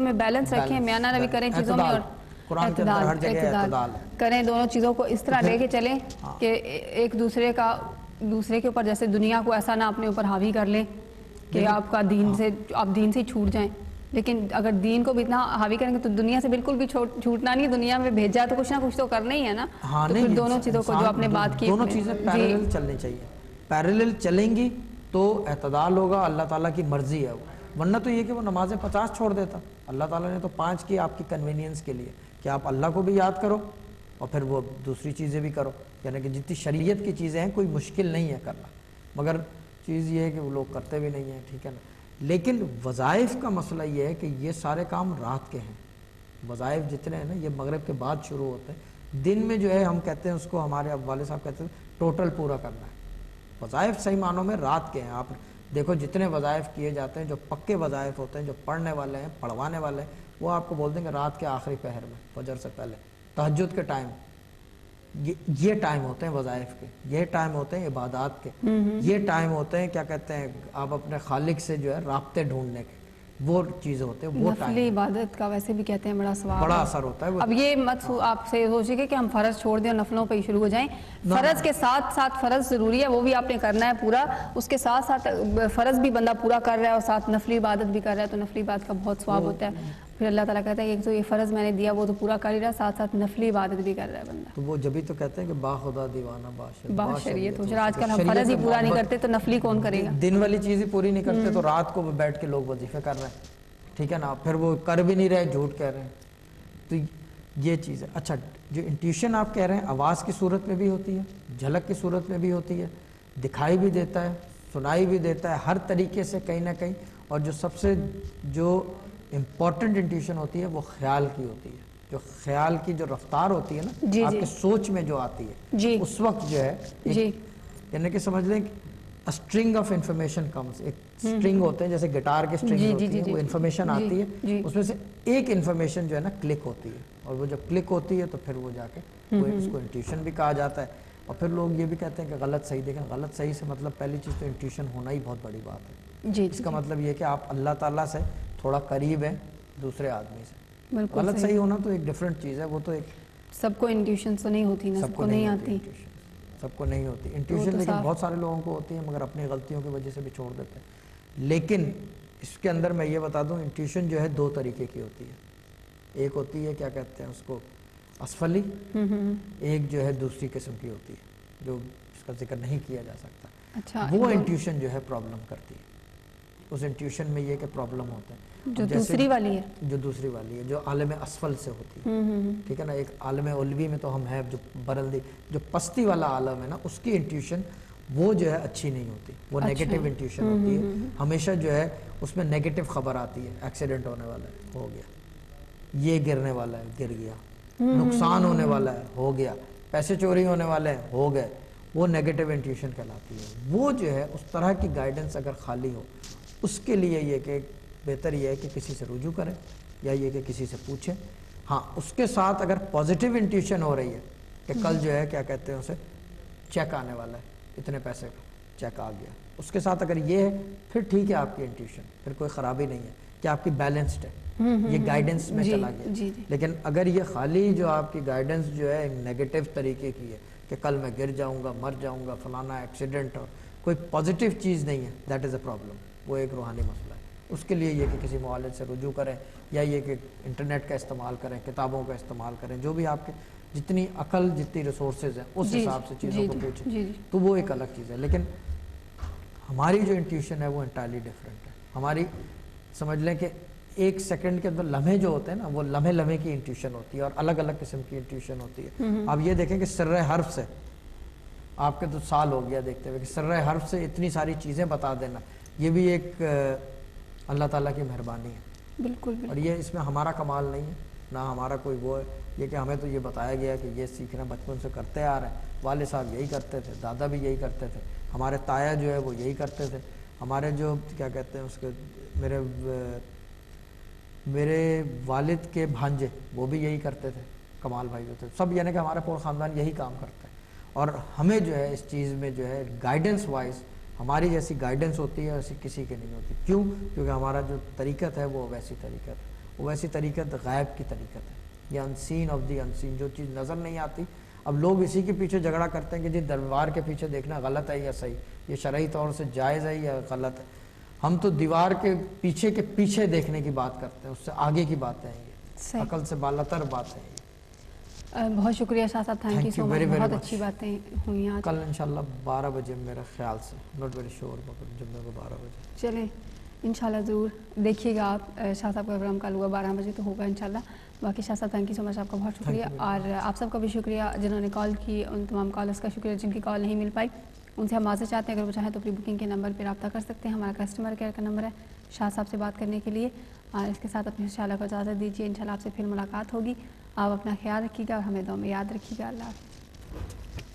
میں بیلنس رکھیں, میانہ روی کریں چیزوں میں, اور قرآن کے اندر ہر جگہ اعتدال کریں, دونوں چیزوں کو اس طرح لے کے چلیں کہ ایک دوسرے کے اوپر, جیسے دنیا کو ایسا نہ اپنے اوپر حاوی کر لیں کہ آپ دین سے چھوٹ جائیں. لیکن اگر دین کو بھی اتنا حاوی کریں گے تو دنیا سے بالکل بھی چھوٹنا نہیں. دنیا میں بھیجا تو کچھ نہ کچھ تو کرنا ہی ہے نا. تو پھر دونوں چیزوں کو جو آپ نے بات کی, دونوں چیزیں پیرلل چلنی چاہیے. پیرلل چلیں گی تو اعتدال ہوگا, اللہ تعالیٰ کی مرضی ہے. ورنہ تو یہ کہ وہ نمازیں 50 چھوڑ دیتا. اللہ تعالیٰ نے تو 5 کی آپ کی کنوینئنس کے لیے کہ آپ اللہ کو بھی یاد کرو اور پھر وہ دوسری چیزیں بھی کرو. یعنی کہ جتنی شریعت کی چیزیں ہیں کوئی مشکل نہیں ہے کرنا, مگر چیز یہ ہے کہ وہ لوگ کرتے بھی نہیں ہیں, ٹھیک ہے نا. لیکن وظائف کا مسئلہ یہ ہے کہ یہ سارے کام رات کے ہیں. وظائف جتنے ہیں نا یہ مغرب کے بعد شروع ہوتے ہیں. دن میں جو ہے ہم کہتے ہیں اس کو, ہمارے اب والد صاحب کہتے ہیں ٹوٹل پورا کرنا ہے. وظائف صحیح معنوں میں رات کے ہیں. آپ دیکھو جتنے وظائف کیے جاتے ہیں, جو پکے وظائف ہوتے ہیں, جو پڑھنے والے ہیں, پڑھوانے والے ہیں, وہ آپ کو بول دیں گے رات کے آخری پہر میں, فجر سے پہلے, تہجد کے ٹائم. یہ ٹائم ہوتے ہیں وظائف کے, یہ ٹائم ہوتے ہیں عبادات کے, یہ ٹائم ہوتے ہیں کیا کہتے ہیں آپ اپنے خالق سے جو ہے رابطے ڈھونڈنے کے, وہ چیزیں ہوتے ہیں. وہ نفلی عبادت کا ویسے بھی کہتے ہیں بڑا ثواب, بڑا اثر ہوتا ہے. اب یہ مت آپ سے سوچیے کہ ہم فرض چھوڑ دیں اور نفلوں پہ ہی شروع ہو جائیں. فرض کے ساتھ ساتھ فرض ضروری ہے, وہ بھی آپ نے کرنا ہے پورا. اس کے ساتھ ساتھ فرض بھی بندہ پورا کر رہا ہے اور ساتھ نفلی عبادت بھی کر رہا ہے, تو نفلی عبادت کا بہت ثواب ہوتا ہے. پھر اللہ تعالیٰ کہتا ہے کہ ایک تو یہ فرض میں نے دیا وہ تو پورا کر ہی رہا, ساتھ ساتھ نفلی عبادت بھی کر رہا ہے بندہ. تو وہ جبھی تو کہتے ہیں کہ با خدا دیوانہ با شریعت. آج کل ہم فرض ہی پورا نہیں کرتے تو نفلی کون کرے گا. دن والی چیز ہی پوری نہیں کرتے تو رات کو بیٹھ کے لوگ وظیفے کر رہے ہیں, ٹھیک ہے نا. پھر وہ کر بھی نہیں رہے, جھوٹ کہہ رہے ہیں. تو یہ چیز ہے. اچھا, جو انٹیوشن آپ کہہ رہے ہیں آواز کی صورت میں بھی ہوتی ہے, جھلک کی صورت میں بھی ہوتی ہے, دکھائی بھی دیتا ہے, سنائی بھی دیتا ہے, ہر طریقے سے کہیں نہ کہیں. اور جو سب سے جو امپورٹنٹ انٹیوشن ہوتی ہے وہ خیال کی ہوتی ہے. جو خیال کی جو رفتار ہوتی ہے نا, آپ کے سوچ میں جو آتی ہے, اس وقت جو ہے یعنی کہ سمجھ لیں اسٹرنگ آف انفارمیشن کمز. ایک اسٹرنگ ہوتے ہیں جیسے گٹار کے اسٹرنگ ہوتی ہے, وہ انفارمیشن آتی ہے, اس میں سے ایک انفارمیشن جو ہے نا کلک ہوتی ہے, اور وہ جب کلک ہوتی ہے تو پھر وہ جا کے اس کو انٹیوشن بھی کہا جاتا ہے. اور پھر لوگ یہ بھی کہتے ہیں کہ غلط صحیح. دیکھیں غلط صحیح سے مطلب پہلی چیز تو انٹیوشن ہونا ہی بہت بڑی بات ہے. اس کا مطلب یہ کہ آپ اللہ تعالیٰ سے تھوڑا قریب ہیں دوسرے آدمی سے. غلط صحیح ہونا تو ایک ڈیفرنٹ چیز ہے, وہ تو ایک سب کو انٹیوشن تو نہیں ہوتی نا, سب کو نہیں آتی, سب کو نہیں ہوتی انٹیوشن, لیکن بہت سارے لوگوں کو ہوتی ہے مگر اپنی غلطیوں کی وجہ سے بھی چھوڑ دیتے ہیں. لیکن اس کے اندر میں یہ بتا دوں انٹیوشن جو ہے 2 طریقے کی ہوتی ہے. ایک ہوتی ہے کیا کہتے ہیں اس کو اسفلی, ایک جو ہے دوسری قسم کی ہوتی ہے جو اس کا ذکر نہیں کیا جا سکتا. وہ انٹیوشن جو ہے پرابلم کرتی ہے. اس انٹیوشن میں یہ کہ پرابلم ہوتا ہے جو دوسری والی ہے, جو دوسری والی ہے جو عالم اسفل سے ہوتی ہے, ٹھیک ہے نا. ایک عالم علوی میں تو ہم ہیں جو برلدی, جو پستی والا عالم ہے نا, اس کی انٹیوشن وہ جو ہے اچھی نہیں ہوتی, وہ نیگیٹو انٹیوشن ہوتی ہے. ہمیشہ جو ہے اس میں نیگیٹو خبر آتی ہے, ایکسیڈنٹ ہونے والا ہے, ہو گیا, یہ گرنے والا ہے, گر گیا, نقصان ہونے والا ہے, ہو گیا, پیسے چوری ہونے والے ہیں, ہو گئے. وہ نیگیٹو انٹیوشن کہلاتی ہے. وہ جو ہے اس طرح کی گائیڈنس اگر خالی ہو, اس کے لیے یہ کہ بہتر یہ ہے کہ کسی سے رجوع کریں یا یہ کہ کسی سے پوچھیں. ہاں, اس کے ساتھ اگر پازیٹیو انٹیوشن ہو رہی ہے کہ کل جو ہے کیا کہتے ہیں اسے چیک آنے والا ہے, اتنے پیسے کا چیک آ گیا, اس کے ساتھ اگر یہ ہے پھر ٹھیک ہے آپ کی انٹیوشن, پھر کوئی خرابی نہیں ہے کہ آپ کی بیلنسڈ ہے, یہ گائیڈنس میں چلا گیا. لیکن اگر یہ خالی جو آپ کی گائیڈنس جو ہے نیگیٹو طریقے کی ہے کہ کل میں گر جاؤں گا, مر جاؤں گا, فلانا ایکسیڈنٹ, اور کوئی پازیٹیو چیز نہیں ہے, دیٹ از اے پرابلم. وہ ایک روحانی مسئلہ ہے. اس کے لیے یہ کہ کسی معالج سے رجوع کریں یا یہ کہ انٹرنیٹ کا استعمال کریں, کتابوں کا استعمال کریں, جو بھی آپ کے جتنی عقل جتنی ریسورسز ہیں اس حساب سے چیزوں کو پوچھیں, تو وہ ایک الگ چیز ہے. لیکن ہماری جو انٹیوشن ہے وہ انٹائرلی ڈفرینٹ ہے. ہماری سمجھ لیں کہ 1 سیکنڈ کے اندر لمحے جو ہوتے ہیں نا, وہ لمحے لمحے کی انٹیوشن ہوتی ہے اور الگ الگ قسم کی انٹیوشن ہوتی ہے. آپ یہ دیکھیں کہ سر حرف سے آپ کے تو سال ہو گیا دیکھتے ہوئے کہ سر حرف سے اتنی ساری چیزیں بتا دینا, یہ بھی ایک اللہ تعالیٰ کی مہربانی ہے. بالکل. اور یہ اس میں ہمارا کمال نہیں ہے, نہ ہمارا کوئی وہ ہے, یہ کہ ہمیں تو یہ بتایا گیا کہ یہ سیکھنا بچپن سے کرتے آ رہے ہیں. والد صاحب یہی کرتے تھے, دادا بھی یہی کرتے تھے, ہمارے تایا جو ہے وہ یہی کرتے تھے, ہمارے جو کیا کہتے ہیں اس کے میرے والد کے بھانجے وہ بھی یہی کرتے تھے, کمال بھائی جو تھے, سب یعنی کہ ہمارا پورا خاندان یہی کام کرتا ہے. اور ہمیں جو ہے اس چیز میں جو ہے گائیڈنس وائز ہماری جیسی گائیڈنس ہوتی ہے ایسی کسی کے نہیں ہوتی. کیوں؟ کیونکہ ہمارا جو طریقت ہے وہ ویسی طریقت ہے. وہ ویسی طریقت غائب کی طریقت ہے، یہ انسین آف دی انسین، جو چیز نظر نہیں آتی. اب لوگ اسی کے پیچھے جھگڑا کرتے ہیں کہ جی دیوار کے پیچھے دیکھنا غلط ہے یا صحیح، یہ شرعی طور سے جائز ہے یا غلط ہے. ہم تو دیوار کے پیچھے دیکھنے کی بات کرتے ہیں، اس سے آگے کی باتیں ہیں، یہ عقل سے بالاتر بات ہے. بہت شکریہ شاہ صاحب، تھینک یو سو مچ، بہت اچھی باتیں ہوئی آج. کل انشاءاللہ 12 بجے میرا خیال سے، ناٹ ویری شیور، مگر جمعے کو 12 بجے. چلیں انشاءاللہ ضرور دیکھیے گا آپ. شاہ صاحب کا پروگرام کل ہوا 12 بجے تو ہوگا انشاءاللہ. باقی شاہ صاحب تھینک یو سو مچ، آپ کا بہت شکریہ. اور آپ سب کا بھی شکریہ جنہوں نے کال کی، ان تمام کالرس کا شکریہ جن کی کال نہیں مل پائی. ان سے ہم معذرت چاہتے ہیں، اگر وہ چاہیں تو پری بکنگ کے نمبر پہ رابطہ کر سکتے ہیں. ہمارا کسٹمر کیئر کا نمبر ہے شاہ صاحب سے بات کرنے کے لیے. اور اس کے ساتھ اپنے انشاءاللہ کو اجازت دیجیے، انشاءاللہ آپ سے پھر ملاقات ہوگی. آپ اپنا خیال رکھیے گا اور ہمیں دعا میں یاد رکھیے گا. اللہ حافظ.